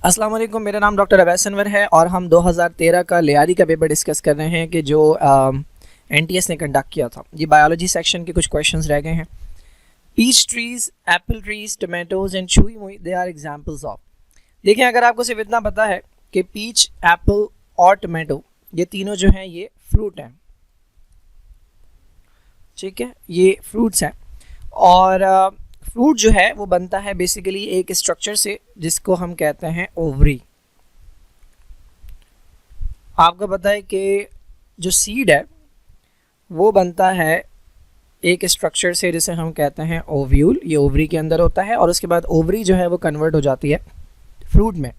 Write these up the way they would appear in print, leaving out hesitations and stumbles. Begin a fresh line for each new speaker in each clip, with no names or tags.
अस्सलाम वालेकुम, मेरा नाम डॉक्टर अवैस अनवर है और हम 2013 का लियारी का पेपर डिस्कस कर रहे हैं कि जो एनटीएस ने कंडक्ट किया था। ये बायोलॉजी सेक्शन के कुछ क्वेश्चंस रह गए हैं। Peach trees, apple trees, tomatoes and चुई मुई दे आर एग्जांपल्स ऑफ। देखें, अगर आपको सिर्फ इतना पता है कि पीच, एप्पल और टोमेटो ये तीनों जो हैं ये फ्रूट हैं, ठीक है, ये फ्रूट्स हैं। और फ्रूट जो है वो बनता है बेसिकली एक स्ट्रक्चर से जिसको हम कहते हैं ओवरी। आपको पता है कि जो सीड है वो बनता है एक स्ट्रक्चर से जिसे हम कहते हैं ओव्यूल। ये ओवरी के अंदर होता है और उसके बाद ओवरी जो है वो कन्वर्ट हो जाती है फ्रूट में।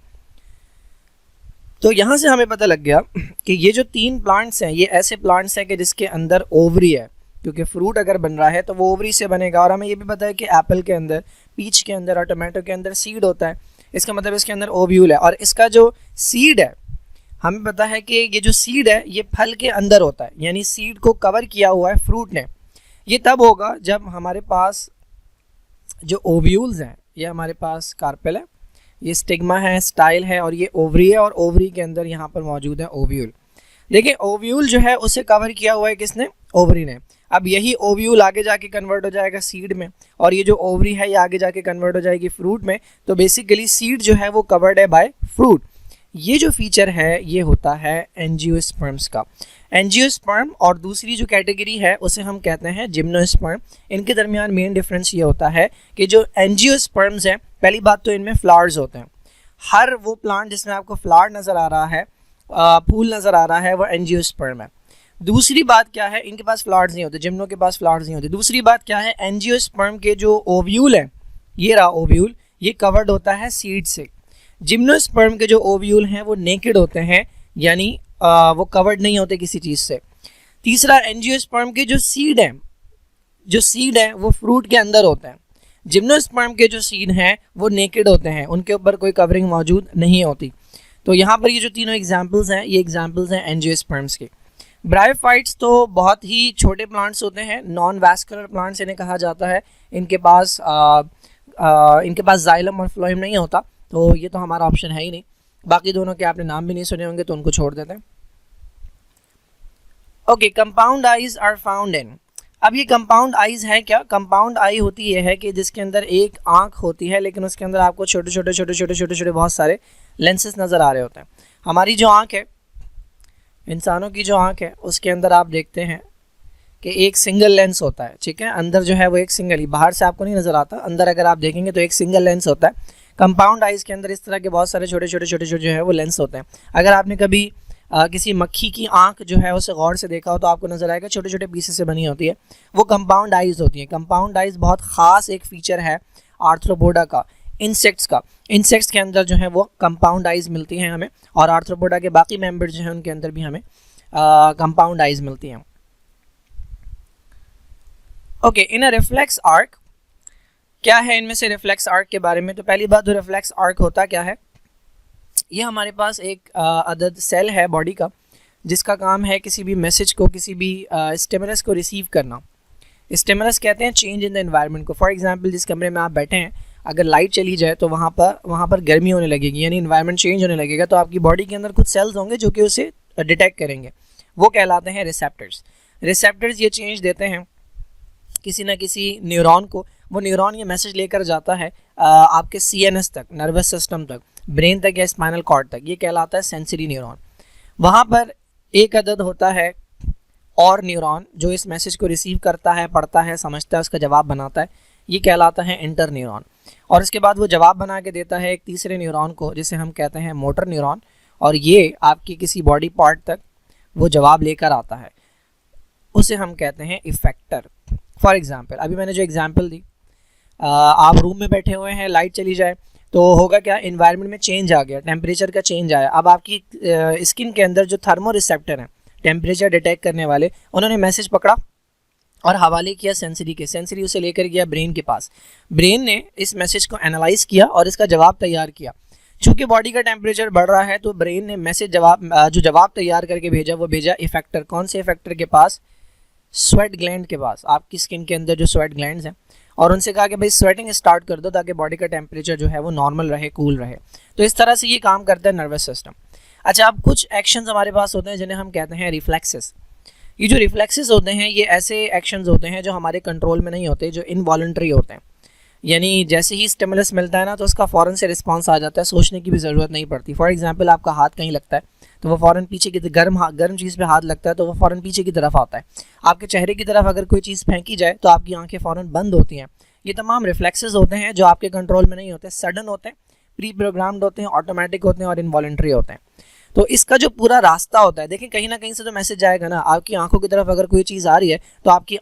तो यहाँ से हमें पता लग गया कि ये जो तीन प्लांट्स हैं ये ऐसे प्लांट्स हैं कि जिसके अंदर ओवरी है, क्योंकि फ्रूट अगर बन रहा है तो वो ओवरी से बनेगा। और हमें ये भी पता है कि एप्पल के अंदर, पीच के अंदर और टोमेटो के अंदर सीड होता है। इसका मतलब इसके अंदर ओव्यूल है। और इसका जो सीड है, हमें पता है कि ये जो सीड है ये फल के अंदर होता है, यानी सीड को कवर किया हुआ है फ्रूट ने। ये तब होगा जब हमारे पास जो ओव्यूल्स हैं, ये हमारे पास कार्पेल है, ये स्टिग्मा है, स्टाइल है और ये ओवरी है और ओवरी के अंदर यहाँ पर मौजूद है ओव्यूल। देखिए, ओव्यूल जो है उसे कवर किया हुआ है किसने? ओवरी ने। अब यही ओव्यूल आगे जाके कन्वर्ट हो जाएगा सीड में और ये जो ओवरी है ये आगे जाके कन्वर्ट हो जाएगी फ्रूट में। तो बेसिकली सीड जो है वो कवर्ड है बाय फ्रूट। ये जो फीचर है ये होता है एंजियोस्पर्म्स का। एंजियोस्पर्म और दूसरी जो कैटेगरी है उसे हम कहते हैं जिम्नोस्पर्म। इनके दरमियान मेन डिफरेंस ये होता है कि जो एंजियोस्पर्म्स हैं, पहली बात तो इनमें फ्लावर्स होते हैं। हर वो प्लांट जिसमें आपको फ्लावर नज़र आ रहा है, फूल नज़र आ रहा है, वो एंजियोस्पर्म है। दूसरी बात क्या है, इनके पास फ्लावर्स नहीं होते, जिम्नो के पास फ्लावर्स नहीं होते। दूसरी बात क्या है, एंजियोस्पर्म के जो ओव्यूल है, ये रहा ओव्यूल, ये कवर्ड होता है सीड से। जिम्नोस्पर्म के जो ओव्यूल हैं वो नेकेड होते हैं, यानी वो कवर्ड नहीं होते किसी चीज़ से। तीसरा, एंजियोस्पर्म के जो सीड हैं वो फ्रूट के अंदर होते हैं। जिम्नोस्पर्म के जो सीड हैं वो नेकेड होते हैं, उनके ऊपर कोई कवरिंग मौजूद नहीं होती। तो यहाँ पर ये जो तीनों एग्जाम्पल्स हैं ये एग्जाम्पल्स हैं एंजियोस्पर्म्स के। ब्रायोफाइट्स तो बहुत ही छोटे प्लांट्स होते हैं, नॉन वैस्कुलर प्लांट्स इन्हें कहा जाता है। इनके पास जाइलम और फ्लोएम नहीं होता, तो ये तो हमारा ऑप्शन है ही नहीं। बाकी दोनों के आपने नाम भी नहीं सुने होंगे तो उनको छोड़ देते हैं। Okay, compound eyes are found in. अब ये कंपाउंड आईज है क्या? कंपाउंड आई होती है कि जिसके अंदर एक आंख होती है लेकिन उसके अंदर आपको छोटे छोटे बहुत सारे लेंसेस नज़र आ रहे होते हैं। हमारी जो आंख है, इंसानों की जो आंख है, उसके अंदर आप देखते हैं कि एक सिंगल लेंस होता है, ठीक है। अंदर जो है वो एक सिंगल ही, बाहर से आपको नहीं नज़र आता, अंदर अगर आप देखेंगे तो एक सिंगल लेंस होता है। कंपाउंड आइज के अंदर इस तरह के बहुत सारे छोटे छोटे जो है वो लेंस होते हैं। अगर आपने कभी किसी मक्खी की आंख जो है उसे गौर से देखा हो तो आपको नज़र आएगा छोटे छोटे पीसेस से बनी होती है, वो कंपाउंड आइज होती है। कंपाउंड आइज बहुत ख़ास एक फीचर है आर्थ्रोपोडा का, इंसेक्ट्स का। इंसेक्ट्स के अंदर जो है वो कंपाउंड आइज मिलती हैं हमें, और आर्थ्रोपोडा के बाकी मेंबर जो हैं उनके अंदर भी हमें कंपाउंड आइज मिलती हैं। Okay, in a reflex arc, क्या है इनमें से रिफ्लेक्स आर्क के बारे में? तो पहली बात, तो रिफ्लेक्स आर्क होता क्या है? ये हमारे पास एक अदद सेल है बॉडी का जिसका काम है किसी भी मैसेज को, किसी भी स्टिमुलस को रिसीव करना। स्टिमुलस कहते हैं चेंज इन द एनवायरनमेंट को। फॉर एग्जांपल, जिस कमरे में आप बैठे हैं अगर लाइट चली जाए तो वहाँ पर गर्मी होने लगेगी, यानी इन्वायरमेंट चेंज होने लगेगा। तो आपकी बॉडी के अंदर कुछ सेल्स होंगे जो कि उसे डिटेक्ट करेंगे, वो कहलाते हैं रिसेप्टर्स। रिसेप्टर्स ये चेंज देते हैं किसी न किसी न्यूरॉन को। वो न्यूरॉन ये मैसेज लेकर जाता है आपके CNS तक, नर्वस सिस्टम तक, ब्रेन तक या स्पाइनल कॉर्ड तक। ये कहलाता है सेंसरी न्यूरॉन। वहाँ पर एक अदद होता है और न्यूरॉन जो इस मैसेज को रिसीव करता है, पढ़ता है, समझता है, उसका जवाब बनाता है। ये कहलाता है इंटर न्यूरॉन। और इसके बाद वो जवाब बना के देता है एक तीसरे न्यूरॉन को जिसे हम कहते हैं मोटर न्यूरॉन, और ये आपकी किसी बॉडी पार्ट तक वो जवाब लेकर आता है, उसे हम कहते हैं इफेक्टर। फॉर एग्जाम्पल, अभी मैंने जो एग्जाम्पल दी, आप रूम में बैठे हुए हैं, लाइट चली जाए तो होगा क्या, इन्वायरमेंट में चेंज आ गया, टेम्परेचर का चेंज आया। अब आपकी स्किन के अंदर जो थर्मो रिसेप्टर हैं, टेम्परेचर डिटेक्ट करने वाले, उन्होंने मैसेज पकड़ा और हवाले किया सेंसरी के। सेंसरी उसे लेकर गया ब्रेन के पास। ब्रेन ने इस मैसेज को एनालाइज किया और इसका जवाब तैयार किया। चूँकि बॉडी का टेम्परेचर बढ़ रहा है तो ब्रेन ने मैसेज जो जवाब तैयार करके भेजा वो भेजा इफेक्टर। कौन से इफेक्टर के पास? स्वेट ग्लैंड के पास, आपकी स्किन के अंदर जो स्वेट ग्लैंड्स हैं। और उनसे कहा कि भाई स्वेटिंग स्टार्ट कर दो ताकि बॉडी का टेम्परेचर जो है वो नॉर्मल रहे, कूल रहे। तो इस तरह से ये काम करता है नर्वस सिस्टम। अच्छा, अब कुछ एक्शंस हमारे पास होते हैं जिन्हें हम कहते हैं रिफ्लेक्सेस। ये जो रिफ्लेक्सेस होते हैं ये ऐसे एक्शंस होते हैं जो हमारे कंट्रोल में नहीं होते, जो इनवॉलंटरी होते हैं। यानी जैसे ही स्टिमुलस मिलता है ना तो उसका फ़ौरन से रिस्पांस आ जाता है, सोचने की भी ज़रूरत नहीं पड़ती। फॉर एग्जांपल, आपका हाथ कहीं लगता है तो वो फ़ौरन पीछे की गर्म चीज़ पे हाथ लगता है तो वो फ़ौरन पीछे की तरफ आता है। आपके चेहरे की तरफ अगर कोई चीज़ फेंकी जाए तो आपकी आंखें फ़ौरन बंद होती हैं। ये तमाम रिफ्लेक्सेस होते हैं जो आपके कंट्रोल में नहीं होते, सडन होते हैं, प्री प्रोग्राम्ड होते हैं, ऑटोमेटिक होते हैं और इनवॉलंटरी होते हैं। तो इसका जो पूरा रास्ता होता है, देखिए कहीं ना कहीं से तो मैसेज जाएगा ना, आपकी आंखों की तरफ अगर कोई चीज़ आ रही है तो आपकी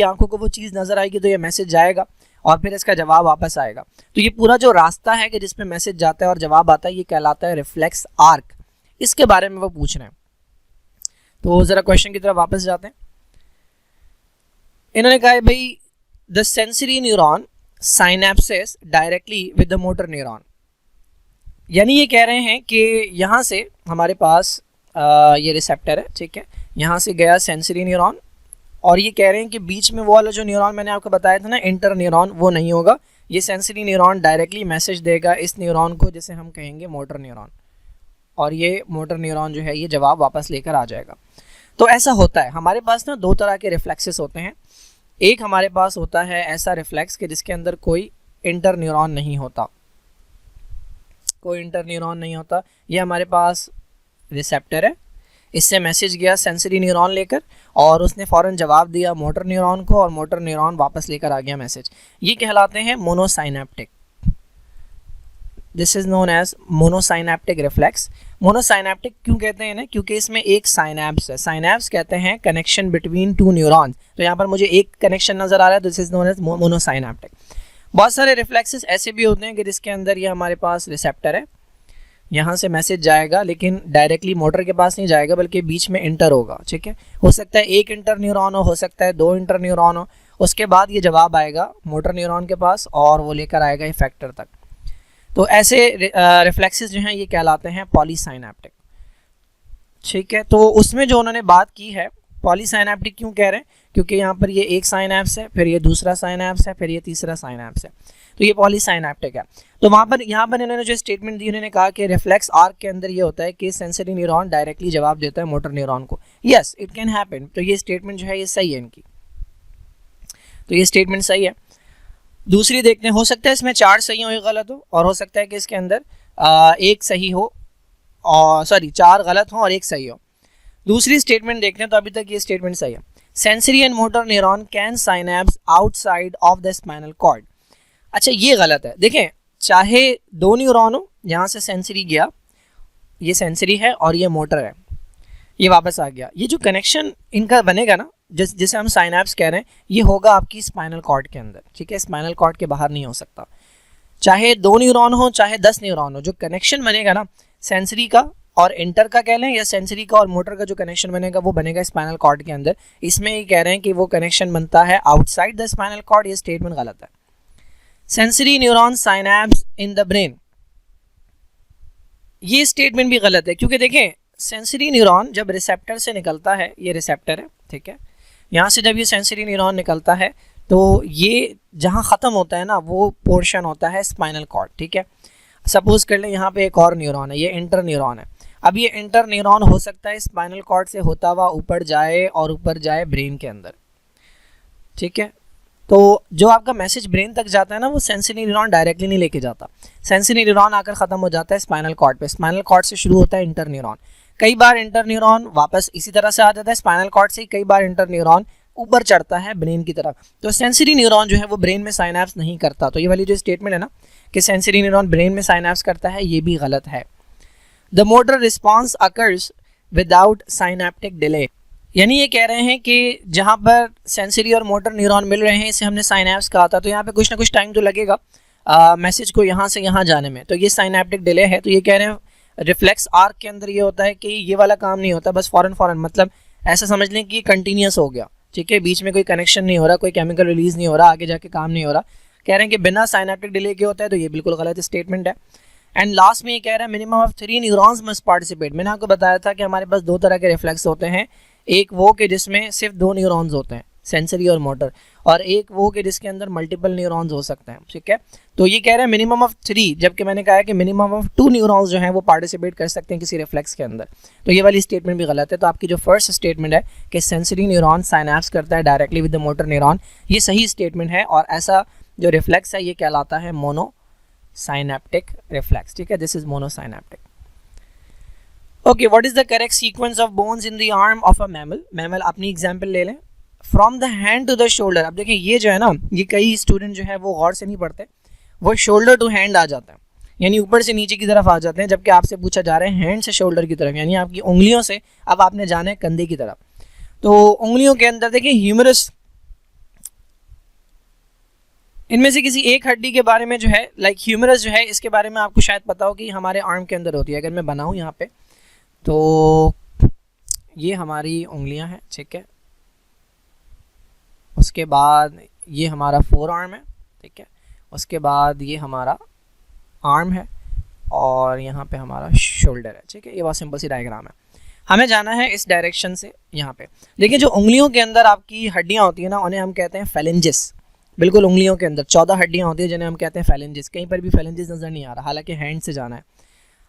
आंखों को वो चीज़ नज़र आएगी तो ये मैसेज जाएगा और फिर इसका जवाब वापस आएगा। तो ये पूरा जो रास्ता है कि जिसमें मैसेज जाता है और जवाब आता है, ये कहलाता है रिफ्लेक्स आर्क। इसके बारे में वो पूछ रहे हैं। तो ज़रा क्वेश्चन की तरफ वापस जाते हैं। इन्होंने कहा है भाई the sensory neuron synapses directly with the motor neuron. यानी ये कह रहे हैं कि यहाँ से हमारे पास ये रिसेप्टर है, ठीक है, यहाँ से गया सेंसरी न्यूरॉन और ये कह रहे हैं कि बीच में वो वाला जो न्यूरॉन मैंने आपको बताया था ना, इंटर न्यूरॉन, वो नहीं होगा। ये सेंसरी न्यूरॉन डायरेक्टली मैसेज देगा इस न्यूरॉन को, जिसे हम कहेंगे मोटर न्यूरॉन, और ये मोटर न्यूरॉन जो है ये जवाब वापस लेकर आ जाएगा। तो ऐसा होता है। हमारे पास ना दो तरह के रिफ्लेक्सेस होते हैं। एक हमारे पास होता है ऐसा रिफ्लेक्स कि जिसके अंदर कोई इंटर न्यूरॉन नहीं होता, कोई इंटर न्यूरॉन नहीं होता। ये हमारे पास रिसेप्टर है, इससे मैसेज गया सेंसरी न्यूरॉन लेकर और उसने फ़ौरन जवाब दिया मोटर न्यूरॉन को और मोटर न्यूरॉन वापस लेकर आ गया मैसेज। ये कहलाते हैं monosynaptic. This is known as monosynaptic reflex. Monosynaptic क्यों कहते हैं ना, क्योंकि इसमें एक साइनेप्स है। साइनेप्स कहते हैं कनेक्शन बिटवीन टू न्यूरॉन्स। तो यहाँ पर मुझे एक कनेक्शन नज़र आ रहा है, this is known as monosynaptic. बहुत सारे रिफ्लेक्सेस ऐसे भी होते हैं कि जिसके अंदर ये हमारे पास रिसेप्टर है, यहाँ से मैसेज जाएगा लेकिन डायरेक्टली मोटर के पास नहीं जाएगा बल्कि बीच में इंटर होगा, ठीक है। हो सकता है एक इंटर न्यूरॉन हो सकता है दो इंटर न्यूरॉन हो, उसके बाद ये जवाब आएगा मोटर न्यूरॉन के पास और वो लेकर आएगा इफेक्टर तक। तो ऐसे रिफ्लेक्सेस जो हैं ये कहलाते हैं पॉलीसाइनेप्टिक, ठीक है। तो उसमें जो उन्होंने बात की है, पॉलीसाइनेप्टिक क्यों कह रहे हैं, क्योंकि यहाँ पर ये एक साइनेप्स है, फिर ये दूसरा साइनेप्स है, फिर ये तीसरा साइनेप्स है, तो ये पॉलीसाइनेप्टिक है। तो वहाँ पर यहाँ पर इन्होंने जो स्टेटमेंट दी, उन्होंने कहा कि रिफ्लेक्स आर्क के अंदर ये होता है कि सेंसरी न्यूरॉन डायरेक्टली जवाब देता है मोटर न्यूरॉन को। Yes, it can happen. तो ये स्टेटमेंट जो है ये सही है इनकी, तो ये स्टेटमेंट सही है। दूसरी देखते हैं, हो सकता है इसमें 4 सही हो, एक गलत हो, और हो सकता है कि इसके अंदर एक सही हो और 4 गलत हो और एक सही हो। दूसरी स्टेटमेंट देखते हैं, तो अभी तक ये स्टेटमेंट सही है। Sensory and motor neuron can synapse outside of the spinal cord. अच्छा, ये गलत है। देखें, चाहे 2 न्यूरॉन हो, यहाँ से सेंसरी गया, ये सेंसरी है और ये मोटर है, ये वापस आ गया, ये जो कनेक्शन इनका बनेगा ना, जिसे हम साइनेप्स कह रहे हैं, ये होगा आपकी स्पाइनल कॉर्ड के अंदर, ठीक है। स्पाइनल कॉर्ड के बाहर नहीं हो सकता। चाहे 2 न्यूरॉन हो चाहे 10 न्यूरॉन हो, जो कनेक्शन बनेगा ना सेंसरी का और इंटर का कह लें, या सेंसरी का और मोटर का जो कनेक्शन बनेगा वो बनेगा स्पाइनल कॉर्ड के अंदर। इसमें ये कह रहे हैं कि वो कनेक्शन बनता है आउटसाइड द स्पाइनल कॉर्ड। ये स्टेटमेंट गलत है। Sensory neuron synapse in the brain, ये स्टेटमेंट भी गलत है, क्योंकि देखें सेंसरी न्यूरॉन जब रिसेप्टर से निकलता है, ये रिसेप्टर है, ठीक है, यहाँ से जब ये सेंसरी न्यूरॉन निकलता है तो ये जहाँ ख़त्म होता है ना वो पोर्शन होता है स्पाइनल कॉर्ड, ठीक है। सपोज कर लें यहाँ पे एक और न्यूरॉन है, ये इंटर न्यूरॉन है। अब ये इंटर न्यूरॉन हो सकता है स्पाइनल कॉर्ड से होता हुआ ऊपर जाए और ऊपर जाए ब्रेन के अंदर, ठीक है। तो जो आपका मैसेज ब्रेन तक जाता है ना, वो सेंसरी न्यूरॉन डायरेक्टली नहीं लेके जाता। सेंसरी न्यूरॉन आकर ख़त्म हो जाता है स्पाइनल कॉर्ड पे। स्पाइनल कॉर्ड से शुरू होता है इंटर न्यूरॉन। कई बार इंटर न्यूरॉन वापस इसी तरह से आ जाता है स्पाइनल कॉर्ड से, कई बार इंटर न्यूरॉन ऊपर चढ़ता है ब्रेन की तरफ। तो सेंसरी न्यूरॉन जो है वो ब्रेन में साइनेप्स नहीं करता। तो ये वाली जो स्टेटमेंट है ना कि सेंसरी न्यूरॉन ब्रेन में साइनेप्स करता है, ये भी गलत है। The motor response occurs without synaptic delay, यानी ये कह रहे हैं कि जहाँ पर सेंसरी और मोटर न्यूरॉन मिल रहे हैं, इसे हमने साइनेप्स कहा था, तो यहाँ पे कुछ ना कुछ टाइम तो लगेगा मैसेज को यहाँ से यहाँ जाने में, तो ये साइनेप्टिक डिले है। तो ये कह रहे हैं रिफ्लेक्स आर्क के अंदर ये होता है कि ये वाला काम नहीं होता, बस फ़ौरन मतलब ऐसा समझ लें कि कंटिन्यूस हो गया, ठीक है, बीच में कोई कनेक्शन नहीं हो रहा, कोई केमिकल रिलीज नहीं हो रहा, आगे जाके काम नहीं हो रहा। कह रहे हैं कि बिना साइनेप्टिक डिले के होता है, तो ये बिल्कुल गलत स्टेटमेंट है। एंड लास्ट में ये कह रहा है minimum of 3 neurons must participate. मैंने आपको बताया था कि हमारे पास 2 तरह के रिफ्लेक्स होते हैं, एक वो कि जिसमें सिर्फ 2 न्यूरॉन्स होते हैं, सेंसरी और मोटर, और एक वो कि जिसके अंदर मल्टीपल न्यूरॉन्स हो सकते हैं, ठीक है। तो ये कह रहे हैं मिनिमम ऑफ 3, जबकि मैंने कहा है कि मिनिमम ऑफ 2 न्यूरॉन्स जो हैं वो पार्टिसिपेट कर सकते हैं किसी रिफ्लेक्स के अंदर। तो ये वाली स्टेटमेंट भी गलत है। तो आपकी जो फर्स्ट स्टेटमेंट है कि सेंसरी न्यूरॉन साइनैप्स करता है directly with the motor neuron, ये सही स्टेटमेंट है, और ऐसा जो रिफ्लेक्स है ये कहलाता है मोनोसाइनेप्टिक रिफ्लेक्स, ठीक है। This is monosynaptic. Okay, what is the correct sequence of bones in the arm of a mammal. Mammal अपनी एग्जांपल ले लें, from the hand to the shoulder. अब देखिए ये जो है ना, ये कई स्टूडेंट जो है वो गौर से नहीं पढ़ते, वो शोल्डर टू हैंड आ जाता है, यानी ऊपर से नीचे की तरफ आ जाते हैं, जबकि आपसे पूछा जा रहा है हैंड से शोल्डर की तरफ, यानी आपकी उंगलियों से अब आपने जाना है कंधे की तरफ। तो उंगलियों के अंदर देखिए ह्यूमरस, इनमें से किसी एक हड्डी के बारे में जो है लाइक ह्यूमरस जो है, इसके बारे में आपको शायद पता हो कि हमारे आर्म के अंदर होती है। अगर मैं बनाऊँ यहाँ पे, तो ये हमारी उंगलियां हैं, ठीक है। उसके बाद ये हमारा फोर आर्म है, ठीक है। उसके बाद ये हमारा आर्म है, और यहाँ पे हमारा शोल्डर है, ठीक है। ये बहुत सिंपल सी डायग्राम है। हमें जाना है इस डायरेक्शन से यहाँ पे। देखिए जो उंगलियों के अंदर आपकी हड्डियाँ होती है ना, उन्हें हम कहते हैं फेलेंजिस। बिल्कुल उंगलियों के अंदर 14 हड्डियाँ होती है जिन्हें हम कहते हैं फेलेंजिस। कहीं पर भी फेलेंजिस नज़र नहीं आ रहा, हालांकि हैंड से जाना है।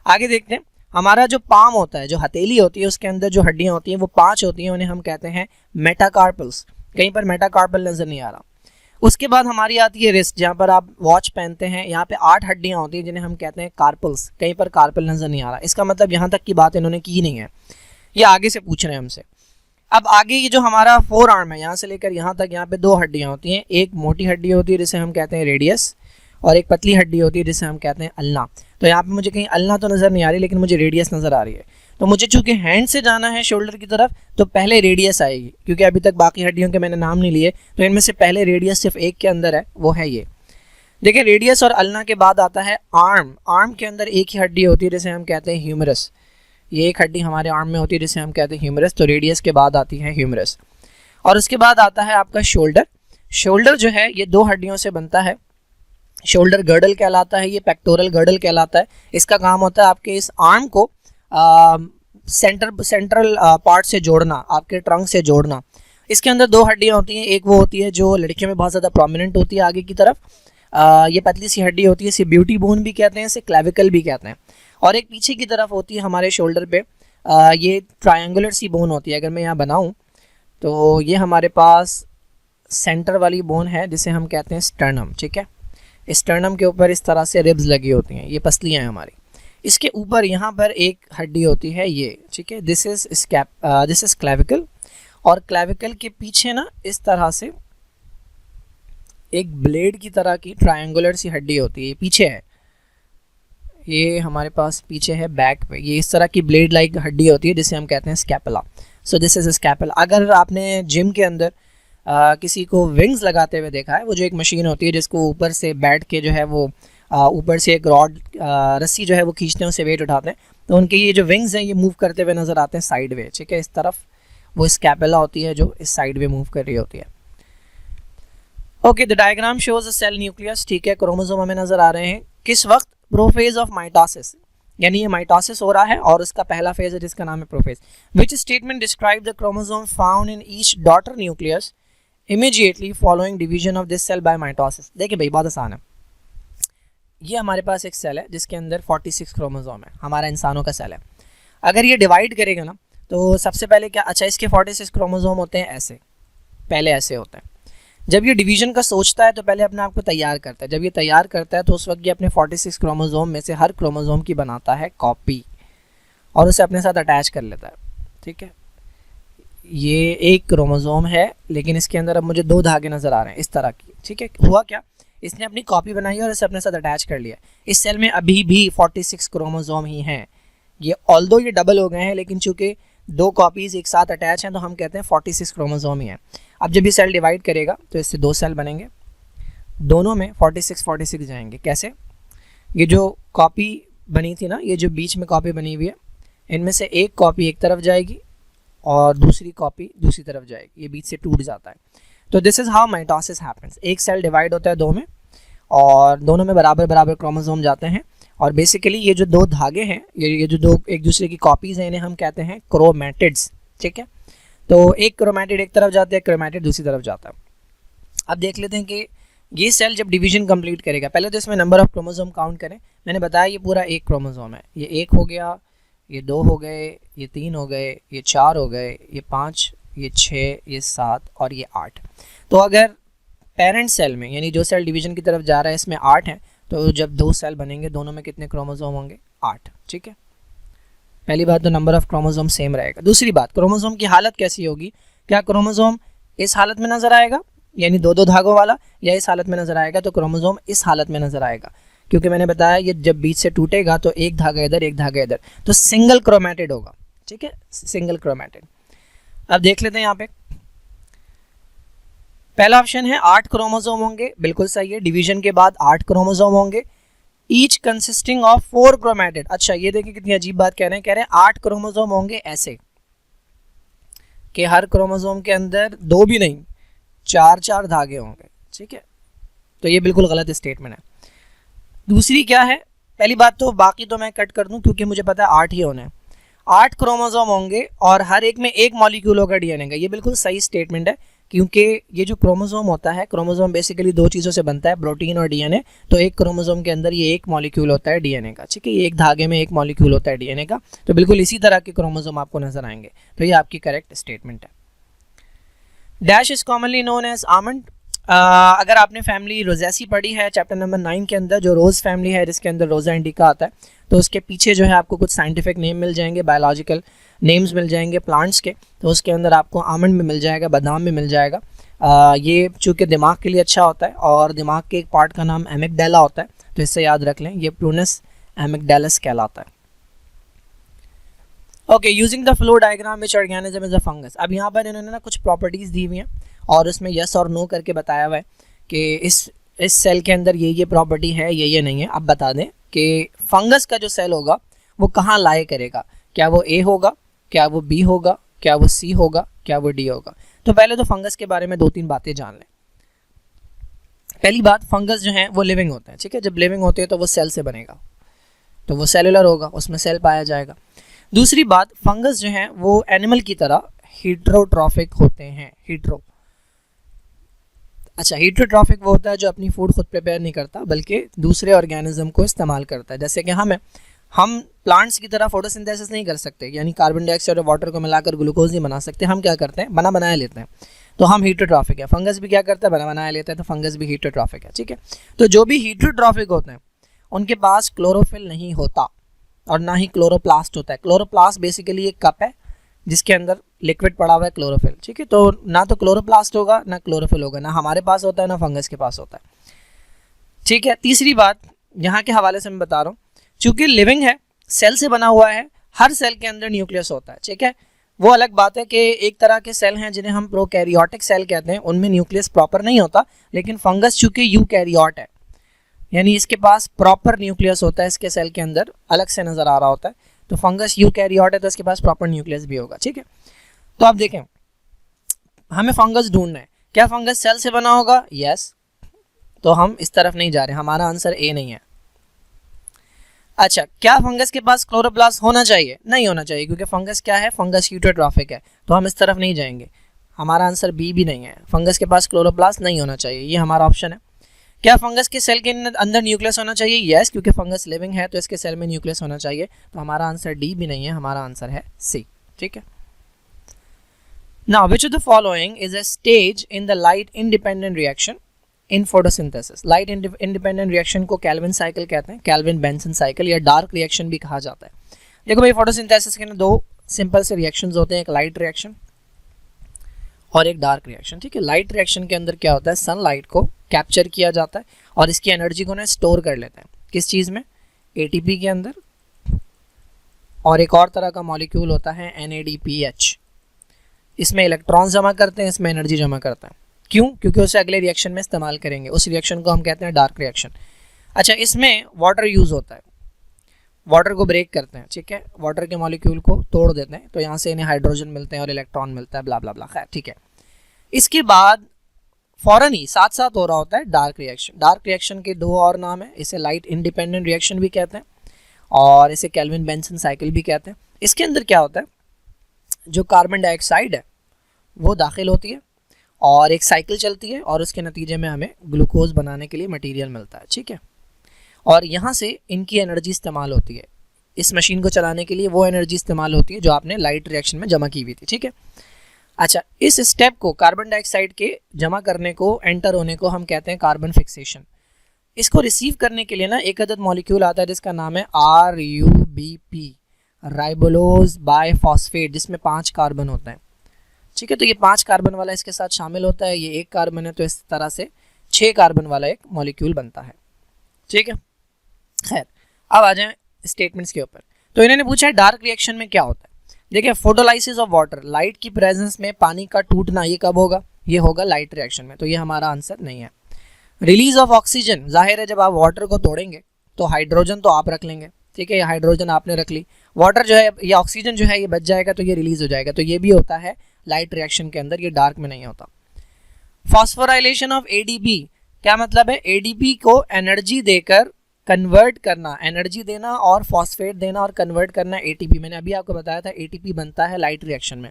आगे देखते हैं, हमारा जो पाम होता है, जो हथेली होती है, उसके अंदर जो हड्डियाँ होती हैं वो 5 होती हैं, उन्हें हम कहते हैं मेटाकार्पल्स। कहीं पर मेटाकार्पल नज़र नहीं आ रहा। उसके बाद हमारी आती है रिस्ट, जहाँ पर आप वॉच पहनते हैं, यहाँ पे 8 हड्डियाँ होती हैं जिन्हें हम कहते हैं कार्पल्स। कहीं पर कार्पल नज़र नहीं आ रहा। इसका मतलब यहाँ तक की बात इन्होंने की नहीं है, ये आगे से पूछ रहे हैं हमसे। अब आगे ये जो हमारा फोर आर्म है, यहाँ से लेकर यहाँ तक, यहाँ पे 2 हड्डियाँ होती हैं। एक मोटी हड्डी होती है जिसे हम कहते हैं रेडियस, और एक पतली हड्डी होती है जिसे हम कहते हैं अल्ना। तो यहाँ पे मुझे कहीं अल्ना तो नज़र नहीं आ रही, लेकिन मुझे रेडियस नज़र आ रही है। तो मुझे चूंकि हैंड से जाना है शोल्डर की तरफ, तो पहले रेडियस आएगी, क्योंकि अभी तक बाकी हड्डियों के मैंने नाम नहीं लिए। तो इनमें से पहले रेडियस सिर्फ एक के अंदर है, वो है ये। देखिए रेडियस और अल्ना के बाद आता है आर्म। आर्म के अंदर एक ही हड्डी होती है जिसे हम कहते हैं ह्यूमरस। ये एक हड्डी हमारे आर्म में होती है जिसे हम कहते हैं ह्यूमरस। तो रेडियस के बाद आती है ह्यूमरस, और उसके बाद आता है आपका शोल्डर। शोल्डर जो है ये 2 हड्डियों से बनता है। शोल्डर गर्डल कहलाता है, ये पेक्टोरल गर्डल कहलाता है। इसका काम होता है आपके इस आर्म को सेंट्रल पार्ट से जोड़ना, आपके ट्रंक से जोड़ना। इसके अंदर 2 हड्डियाँ होती हैं। एक वो होती है जो लड़कियों में बहुत ज़्यादा प्रोमिनेंट होती है आगे की तरफ, ये पतली सी हड्डी होती है, इसे ब्यूटी बोन भी कहते हैं, इसे क्लेविकल भी कहते हैं। और एक पीछे की तरफ होती है हमारे शोल्डर पे, ये ट्रायंगुलर सी बोन होती है। अगर मैं यहाँ बनाऊँ तो ये हमारे पास सेंटर वाली बोन है जिसे हम कहते हैं स्टर्नम, ठीक है। स्टर्नम के ऊपर इस तरह से रिब्स लगी होती हैं, ये पसलियाँ हैं हमारी। इसके ऊपर यहाँ पर एक हड्डी होती है ये, ठीक है। दिस इज क्लेविकल, और क्लेविकल के पीछे ना इस तरह से एक ब्लेड की तरह की ट्रायंगुलर सी हड्डी होती है, ये पीछे है, ये हमारे पास पीछे है बैक पे। ये इस तरह की ब्लेड लाइक हड्डी होती है जिसे हम कहते हैं scapula. So this is scapula. अगर आपने जिम के अंदर किसी को विंग्स लगाते हुए देखा है, वो जो एक मशीन होती है जिसको ऊपर से बैठ के जो है वो ऊपर से एक रॉड रस्सी जो है वो खींचते हैं, उससे वेट उठाते हैं, तो उनके ये जो विंग्स हैं ये मूव करते हुए नज़र आते हैं साइड वे, ठीक है। इस तरफ वो स्कैपुला होती है जो इस साइड वे मूव कर रही होती है। Okay, the diagram shows a cell nucleus, ठीक है। क्रोमोसोम हमें नज़र आ रहे हैं। किस वक्त? प्रोफेज ऑफ माइटोसिस, यानी ये माइटोसिस हो रहा है और उसका पहला फेज है जिसका नाम है prophase. Which statement describe the chromosome found in each daughter nucleus immediately following division of this cell by mitosis. देखिए भाई बहुत आसान है। ये हमारे पास एक सेल है जिसके अंदर 46 क्रोमोसोम है, हमारा इंसानों का सेल है। अगर ये डिवाइड करेगा ना, तो सबसे पहले क्या, अच्छा इसके 46 क्रोमोसोम होते हैं ऐसे, पहले ऐसे होते हैं। जब ये डिवीजन का सोचता है तो पहले अपने आप को तैयार करता है। जब ये तैयार करता है तो उस वक्त ये अपने 46 क्रोमोसोम में से हर क्रोमोसोम की बनाता है कॉपी और उसे अपने साथ अटैच कर लेता है, ठीक है। ये एक क्रोमोसोम है, लेकिन इसके अंदर अब मुझे 2 धागे नज़र आ रहे हैं इस तरह की, ठीक है। हुआ क्या, इसने अपनी कॉपी बनाई और इसे अपने साथ अटैच कर लिया। इस सेल में अभी भी 46 क्रोमोसोम ही हैं। ये ऑल्दो ये डबल हो गए हैं, लेकिन चूँकि 2 कॉपीज़ एक साथ अटैच हैं तो हम कहते हैं 46 क्रोमोसोम ही हैं। अब जब ये सेल डिवाइड करेगा तो इससे 2 सेल बनेंगे, दोनों में 46 जाएंगे। कैसे? ये जो कॉपी बनी थी ना, ये जो बीच में कॉपी बनी हुई है, इनमें से एक कॉपी एक तरफ जाएगी और दूसरी कॉपी दूसरी तरफ जाएगी, ये बीच से टूट जाता है। तो this is how mitosis happens. एक सेल डिवाइड होता है 2 में और दोनों में बराबर बराबर क्रोमोसोम जाते हैं, और बेसिकली ये जो 2 धागे हैं, ये जो 2 एक दूसरे की कॉपीज़ हैं, इन्हें हम कहते हैं क्रोमैटिड्स, ठीक है। तो एक क्रोमैटिड एक तरफ जाता है, एक क्रोमैटिड दूसरी तरफ जाता है। अब देख लेते हैं कि ये सेल जब डिवीजन कंप्लीट करेगा, पहले तो इसमें नंबर ऑफ क्रोमोसोम काउंट करें। मैंने बताया ये पूरा एक क्रोमोसोम है, ये एक हो गया, ये दो हो गए, ये तीन हो गए, ये चार हो गए, ये पाँच, ये छः, ये सात और ये आठ। तो अगर पेरेंट सेल में यानी जो सेल डिवीजन की तरफ जा रहा है इसमें 8 है, तो जब दो सेल बनेंगे दोनों में कितने क्रोमोसोम होंगे? 8। ठीक है, पहली बात तो नंबर ऑफ क्रोमोसोम सेम रहेगा। दूसरी बात, क्रोमोसोम की हालत कैसी होगी? क्या क्रोमोसोम इस हालत में नजर आएगा यानी दो दो धागों वाला, या इस हालत में नजर आएगा? तो क्रोमोसोम इस हालत में नजर आएगा, क्योंकि मैंने बताया ये जब बीच से टूटेगा तो एक धागा इधर एक धागा इधर, तो सिंगल क्रोमैटिड होगा। ठीक है, सिंगल क्रोमैटिड। अब देख लेते हैं यहाँ पे, पहला ऑप्शन है 8 क्रोमोसोम होंगे, बिल्कुल सही है। डिवीजन के बाद 8 क्रोमोसोम होंगे, ईच कंसिस्टिंग ऑफ 4 क्रोमैटिड। अच्छा ये देखिए कितनी अजीब बात कह रहे हैं, कह रहे हैं 8 क्रोमोसोम होंगे ऐसे कि हर क्रोमोसोम के अंदर 2 भी नहीं 4 धागे होंगे। ठीक है, तो ये बिल्कुल गलत स्टेटमेंट है। दूसरी क्या है, पहली बात तो बाकी तो मैं कट कर दूं क्योंकि मुझे पता है 8 ही होने हैं। 8 क्रोमोसोम होंगे और हर एक में एक मॉलिक्यूल होगा डीएनए का, ये बिल्कुल सही स्टेटमेंट है, क्योंकि ये जो क्रोमोसोम होता है, क्रोमोसोम बेसिकली दो चीज़ों से बनता है, प्रोटीन और डीएनए। तो एक क्रोमोसोम के अंदर ये एक मॉलिक्यूल होता है डीएनए का। ठीक है, ये एक धागे में एक मॉलिक्यूल होता है डीएनए का, तो बिल्कुल इसी तरह के क्रोमोसोम आपको नजर आएंगे। तो ये आपकी करेक्ट स्टेटमेंट है। Dash is commonly known as almond. अगर आपने फैमिली रोजेसी पढ़ी है चैप्टर नंबर 9 के अंदर, जो रोज फैमिली है जिसके अंदर रोजा इंडिका आता है, तो उसके पीछे जो है आपको कुछ साइंटिफिक नेम मिल जाएंगे, बायोलॉजिकल नेम्स मिल जाएंगे प्लांट्स के। तो उसके अंदर आपको आमंड भी मिल जाएगा, बादाम भी मिल जाएगा। ये चूँकि दिमाग के लिए अच्छा होता है और दिमाग के एक पार्ट का नाम एमिगडाला होता है, तो इससे याद रख लें, ये प्रूनस एमिगडालस कहलाता है। Okay, using the flow diagram which organism is a fungus. अब यहाँ पर इन्होंने ना कुछ प्रॉपर्टीज़ दी हुई हैं और उसमें यस और नो करके बताया हुआ है कि इस सेल के अंदर ये प्रॉपर्टी है, ये नहीं है। अब बता दें कि फंगस का जो सेल होगा वो कहाँ लाए करेगा, क्या वो ए होगा, क्या वो बी होगा, क्या वो सी होगा, क्या वो डी होगा। तो पहले तो फंगस के बारे में 2-3 बातें जान लें। पहली बात, फंगस जो है वो लिविंग होता है। ठीक है, जब लिविंग होते हैं तो वो सेल से बनेगा, तो वो सेलुलर होगा, उसमें सेल पाया जाएगा। दूसरी बात, फंगस जो है वो एनिमल की तरह हीट्रोट्रॉफिक होते हैं। हीट्रोट्रॉफिक वो होता है जो अपनी फूड खुद प्रिपेयर नहीं करता बल्कि दूसरे ऑर्गेनिज्म को इस्तेमाल करता है। जैसे कि हम प्लांट्स की तरह फोटोसिंथेसिस नहीं कर सकते, यानी कार्बन डाइऑक्साइड और वाटर को मिलाकर ग्लूकोज नहीं बना सकते। हम क्या करते हैं, बना बनाया लेते हैं, तो हम हीट्रोट्रॉफिक है। फंगस भी क्या करता है, बना बनाया लेता है, तो फंगस भी हीट्रोट्रॉफिक है। ठीक है, तो जो भी हीट्रोट्रॉफिक होते हैं उनके पास क्लोरोफिल नहीं होता और ना ही क्लोरोप्लास्ट होता है। क्लोरोप्लास्ट बेसिकली एक कप है जिसके अंदर लिक्विड पड़ा हुआ है क्लोरोफिल। ठीक है, तो ना तो क्लोरोप्लास्ट होगा ना क्लोरोफिल होगा, ना हमारे पास होता है ना फंगस के पास होता है। ठीक है, तीसरी बात यहाँ के हवाले से मैं बता रहा हूँ, चूंकि लिविंग है, सेल से बना हुआ है, हर सेल के अंदर न्यूक्लियस होता है। ठीक है, वो अलग बात है कि एक तरह के सेल हैं जिन्हें हम प्रोकैरियोटिक सेल कहते हैं, उनमें न्यूक्लियस प्रॉपर नहीं होता, लेकिन फंगस चूंकि यूकैरियोट है यानी इसके पास प्रॉपर न्यूक्लियस होता है, इसके सेल के अंदर अलग से नजर आ रहा होता है। तो फंगस यूकैरियोट है तो इसके पास प्रॉपर न्यूक्लियस भी होगा। ठीक है, तो आप देखें, हमें फंगस ढूंढना है, क्या फंगस सेल से बना होगा? यस, तो हम इस तरफ नहीं जा रहे, हमारा आंसर ए नहीं है। अच्छा, क्या फंगस के पास क्लोरोप्लास्ट होना चाहिए? नहीं होना चाहिए, क्योंकि फंगस क्या है, फंगस हीट्रोट्रॉफिक है, तो हम इस तरफ नहीं जाएंगे। हमारा आंसर बी भी नहीं है, फंगस के पास क्लोरोप्लास्ट नहीं होना चाहिए, ये हमारा ऑप्शन है। क्या फंगस के सेल के अंदर न्यूक्लियस होना चाहिए? यस, क्योंकि फंगस लिविंग है तो इसके सेल में न्यूक्लियस होना चाहिए, तो हमारा आंसर डी भी नहीं है, हमारा आंसर है सी। ठीक है, now which of the following is a stage in the light independent reaction in photosynthesis. Light independent reaction को कैल्विन साइकिल कहते हैं, कैल्विन बेंसन साइकिल या डार्क रिएक्शन भी कहा जाता है। देखो भाई, फोटोसिंथेसिस के ना 2 सिंपल से रिएक्शंस होते हैं, एक लाइट रिएक्शन और एक डार्क रिएक्शन। ठीक है, लाइट रिएक्शन के अंदर क्या होता है, सनलाइट को कैप्चर किया जाता है और इसकी एनर्जी को ना स्टोर कर लेते हैं, किस चीज़ में, एटीपी के अंदर, और एक और तरह का मॉलिक्यूल होता है NADPH, इसमें इलेक्ट्रॉन्स जमा करते हैं, इसमें एनर्जी जमा करता है। क्यों? क्योंकि उसे अगले रिएक्शन में इस्तेमाल करेंगे, उस रिएक्शन को हम कहते हैं डार्क रिएक्शन। अच्छा, इसमें वाटर यूज़ होता है, वाटर को ब्रेक करते हैं। ठीक है, वाटर के मॉलिक्यूल को तोड़ देते हैं, तो यहाँ से इन्हें हाइड्रोजन मिलते हैं और इलेक्ट्रॉन मिलता है, ब्ला ब्ला ब्ला। खैर ठीक है, इसके बाद फौरन ही साथ साथ हो रहा होता है डार्क रिएक्शन। डार्क रिएक्शन के 2 और नाम है, इसे लाइट इंडिपेंडेंट रिएक्शन भी कहते हैं और इसे कैल्विन बेंसन साइकिल भी कहते हैं। इसके अंदर क्या होता है, जो कार्बन डाइऑक्साइड है वो दाखिल होती है और एक साइकिल चलती है और उसके नतीजे में हमें ग्लूकोज बनाने के लिए मटेरियल मिलता है, ठीक है। और यहाँ से इनकी एनर्जी इस्तेमाल होती है, इस मशीन को चलाने के लिए वो एनर्जी इस्तेमाल होती है जो आपने लाइट रिएक्शन में जमा की हुई थी, ठीक है। अच्छा, इस स्टेप को कार्बन डाइऑक्साइड के जमा करने को, एंटर होने को हम कहते हैं कार्बन फिक्सेशन। इसको रिसीव करने के लिए ना एक अदद मॉलिक्यूल आता है जिसका नाम है RUBP, राइबोलोज बाइफॉस्फेट, जिसमें 5 कार्बन होते हैं, ठीक है। तो ये 5 कार्बन वाला इसके साथ शामिल होता है, ये 1 कार्बन है, तो इस तरह से 6 कार्बन वाला एक मॉलिक्यूल बनता है, ठीक है। खैर, अब आ जाएं स्टेटमेंट्स के ऊपर। तो इन्होंने पूछा है डार्क रिएक्शन में क्या होता है। देखिए, फोटोलाइसिस ऑफ वाटर, लाइट की प्रेजेंस में पानी का टूटना, ये कब होगा? ये होगा लाइट रिएक्शन में, तो ये हमारा आंसर नहीं है। रिलीज ऑफ ऑक्सीजन, जाहिर है जब आप वाटर को तोड़ेंगे तो हाइड्रोजन तो आप रख लेंगे, ठीक है, ये हाइड्रोजन आपने रख ली, वाटर जो है या ऑक्सीजन जो है ये बच जाएगा, तो ये रिलीज हो जाएगा, तो ये भी होता है लाइट रिएक्शन के अंदर, ये डार्क में नहीं होता। फॉस्फोराइलेशन ऑफ ADP, क्या मतलब है? ADP को एनर्जी देकर कन्वर्ट करना, एनर्जी देना और फॉस्फेट देना और कन्वर्ट करना ATP। मैंने अभी आपको बताया था ATP बनता है लाइट रिएक्शन में,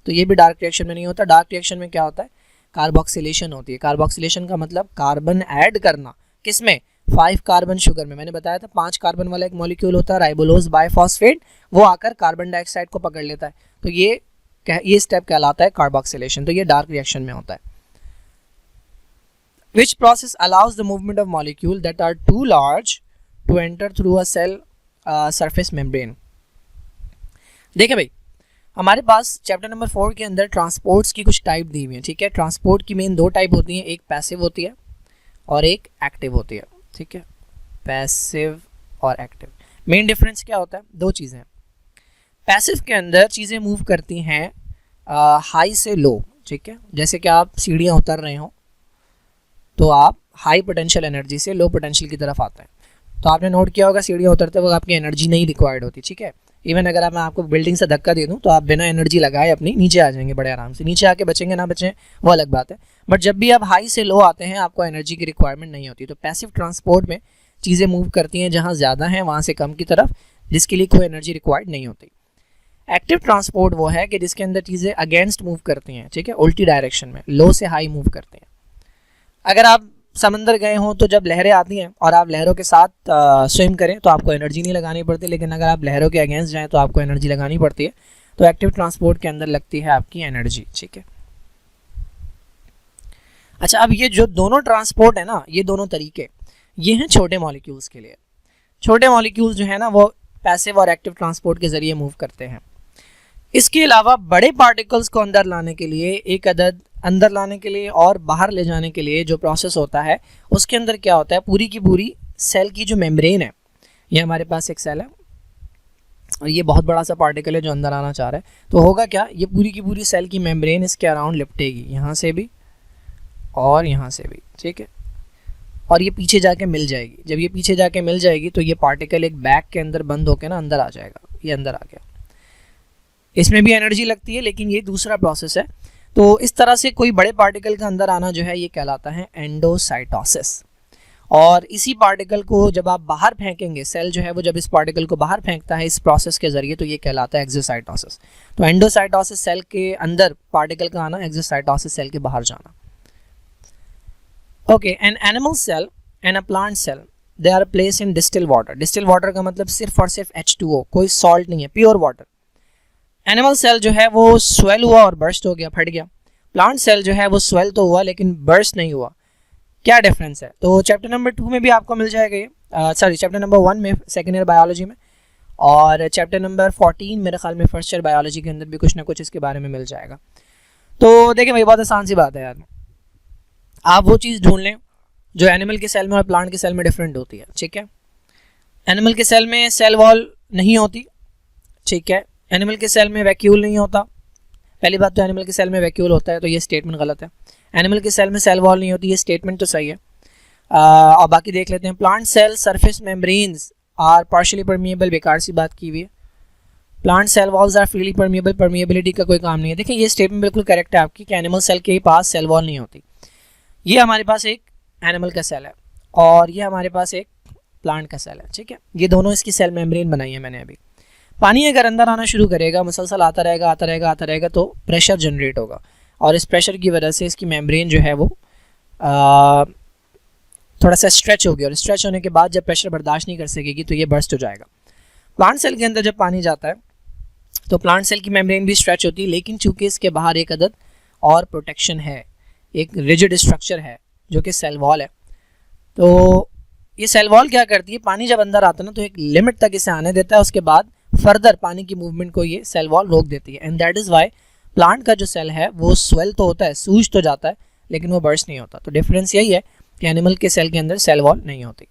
तो ये भी डार्क रिएक्शन में नहीं होता। डार्क रिएक्शन में क्या होता है? कार्बोक्सिलेशन होती है। कार्बोक्सिलेशन का मतलब कार्बन ऐड करना, किसमें? 5 कार्बन शुगर में। मैंने बताया था 5 कार्बन वाला एक मॉलिक्यूल होता है राइबोलोज बाइफॉस्फेट, वो आकर कार्बन डाइऑक्साइड को पकड़ लेता है, तो ये स्टेप कहलाता है कार्बोक्सिलेशन, तो ये डार्क रिएक्शन में होता है। Which process allows the movement of molecule that are too large to enter through a cell surface membrane? देखिए भाई, हमारे पास चैप्टर नंबर 4 के अंदर ट्रांसपोर्ट्स की कुछ टाइप दी हुई है, ठीक है। ट्रांसपोर्ट की मेन 2 टाइप होती हैं, एक पैसिव होती है और एक एक्टिव होती है, ठीक है। पैसिव और एक्टिव, मेन डिफरेंस क्या होता है? 2 चीज़ें। पैसिव के अंदर चीज़ें मूव करती हैं हाई से लो, ठीक है। जैसे कि आप सीढ़ियाँ उतर रहे हो तो आप हाई पोटेंशियल एनर्जी से लो पोटेंशियल की तरफ आते हैं, तो आपने नोट किया होगा सीढ़ियाँ उतरते वक्त आपकी एनर्जी नहीं रिक्वायर्ड होती, ठीक है। इवन अगर मैं आपको बिल्डिंग से धक्का दे दूं तो आप बिना एनर्जी लगाए अपनी नीचे आ जाएंगे बड़े आराम से। नीचे आके बचेंगे ना बचें वो अलग बात है, बट जब भी आप हाई से लो आते हैं आपको एनर्जी की रिक्वायरमेंट नहीं होती। तो पैसिव ट्रांसपोर्ट में चीज़ें मूव करती हैं जहाँ ज़्यादा हैं वहाँ से कम की तरफ, जिसके लिए कोई एनर्जी रिक्वायर्ड नहीं होती। एक्टिव ट्रांसपोर्ट वो है कि जिसके अंदर चीज़ें अगेंस्ट मूव करती हैं, ठीक है, उल्टी डायरेक्शन में, लो से हाई मूव करते हैं। अगर आप समंदर गए हों तो जब लहरें आती हैं और आप लहरों के साथ स्विम करें तो आपको एनर्जी नहीं लगानी पड़ती, लेकिन अगर आप लहरों के अगेंस्ट जाएं तो आपको एनर्जी लगानी पड़ती है। तो एक्टिव ट्रांसपोर्ट के अंदर लगती है आपकी एनर्जी, ठीक है। अच्छा, अब ये जो दोनों ट्रांसपोर्ट है ना, ये दोनों तरीके, ये हैं छोटे मॉलिक्यूल्स के लिए। छोटे मॉलिक्यूल्स जो है ना वो पैसिव और एक्टिव ट्रांसपोर्ट के जरिए मूव करते हैं। इसके अलावा बड़े पार्टिकल्स को अंदर लाने के लिए, एक अदद अंदर लाने के लिए और बाहर ले जाने के लिए जो प्रोसेस होता है उसके अंदर क्या होता है, पूरी की पूरी सेल की जो मेम्ब्रेन है, ये हमारे पास एक सेल है और ये बहुत बड़ा सा पार्टिकल है जो अंदर आना चाह रहा है, तो होगा क्या, ये पूरी की पूरी सेल की मेम्ब्रेन इसके अराउंड लिपटेगी, यहाँ से भी और यहाँ से भी, ठीक है, और ये पीछे जाके मिल जाएगी। जब ये पीछे जाके मिल जाएगी तो ये पार्टिकल एक बैग के अंदर बंद होकर ना अंदर आ जाएगा, ये अंदर आ गया। इसमें भी एनर्जी लगती है लेकिन ये दूसरा प्रोसेस है। तो इस तरह से कोई बड़े पार्टिकल का अंदर आना जो है ये कहलाता है एंडोसाइटोसिस। और इसी पार्टिकल को जब आप बाहर फेंकेंगे, सेल जो है वो जब इस पार्टिकल को बाहर फेंकता है इस प्रोसेस के जरिए, तो ये कहलाता है एक्सोसाइटोसिस। तो एंडोसाइटोसिस सेल के अंदर पार्टिकल का आना, एक्सोसाइटोसिस सेल के बाहर जाना। Okay, an animal cell and a plant cell they are place in distil water. Distil water का मतलब सिर्फ और सिर्फ H2O, कोई सॉल्ट नहीं है, प्योर वाटर। एनिमल सेल जो है वो स्वेल हुआ और बर्स्ट हो गया, फट गया। प्लांट सेल जो है वो स्वेल तो हुआ लेकिन बर्स्ट नहीं हुआ। क्या डिफरेंस है? तो चैप्टर नंबर 2 में भी आपको मिल जाएगा ये, सॉरी चैप्टर नंबर 1 में सेकेंड ईयर बायोलॉजी में, और चैप्टर नंबर 14 मेरे ख्याल में फर्स्ट ईयर बायोलॉजी के अंदर भी कुछ ना कुछ इसके बारे में मिल जाएगा। तो देखिए भाई, बहुत आसान सी बात है यार, आप वो चीज़ ढूंढ लें जो एनिमल के सेल में और प्लांट के सेल में डिफरेंट होती है, ठीक है। एनिमल के सेल में सेल वॉल नहीं होती, ठीक है, एनिमल के सेल में वैक्यूल नहीं होता। पहली बात तो एनिमल के सेल में वैक्यूल होता है, तो ये स्टेटमेंट गलत है। एनिमल के सेल में सेल वॉल नहीं होती, ये स्टेटमेंट तो सही है। और बाकी देख लेते हैं। Plant cell surface membranes are partially permeable, बेकार सी बात की हुई है। Plant cell walls are freely permeable, permeability का कोई काम नहीं है। देखिए ये स्टेटमेंट बिल्कुल करेक्ट है आपकी कि एनिमल सेल के पास सेल वॉल नहीं होती। ये हमारे पास एक एनिमल का सेल है और ये हमारे पास एक प्लांट का सेल है, ठीक है। ये दोनों इसकी सेल मेम्ब्रेन बनाई है मैंने अभी। पानी अगर अंदर आना शुरू करेगा, मुसलसल आता रहेगा, तो प्रेशर जनरेट होगा। और इस प्रेशर की वजह से इसकी मेम्ब्रेन जो है वो थोड़ा सा स्ट्रेच होगी, और स्ट्रेच होने के बाद जब प्रेशर बर्दाश्त नहीं कर सकेगी तो ये बर्स्ट हो जाएगा। प्लांट सेल के अंदर जब पानी जाता है तो प्लांट सेल की मेम्ब्रेन भी स्ट्रेच होती है, लेकिन चूंकि इसके बाहर एक अदद और प्रोटेक्शन है, एक रिजिड स्ट्रक्चर है जो कि सेल वॉल है। तो ये सेल वॉल क्या करती है, पानी जब अंदर आता है ना तो एक लिमिट तक इसे आने देता है, उसके बाद फर्दर पानी की मूवमेंट को ये सेल वॉल रोक देती है। And that is why plant का जो सेल है वो स्वेल तो होता है, सूज तो जाता है, लेकिन वो बर्स्ट नहीं होता। तो डिफरेंस यही है कि एनिमल के सेल के अंदर सेल वॉल नहीं होती।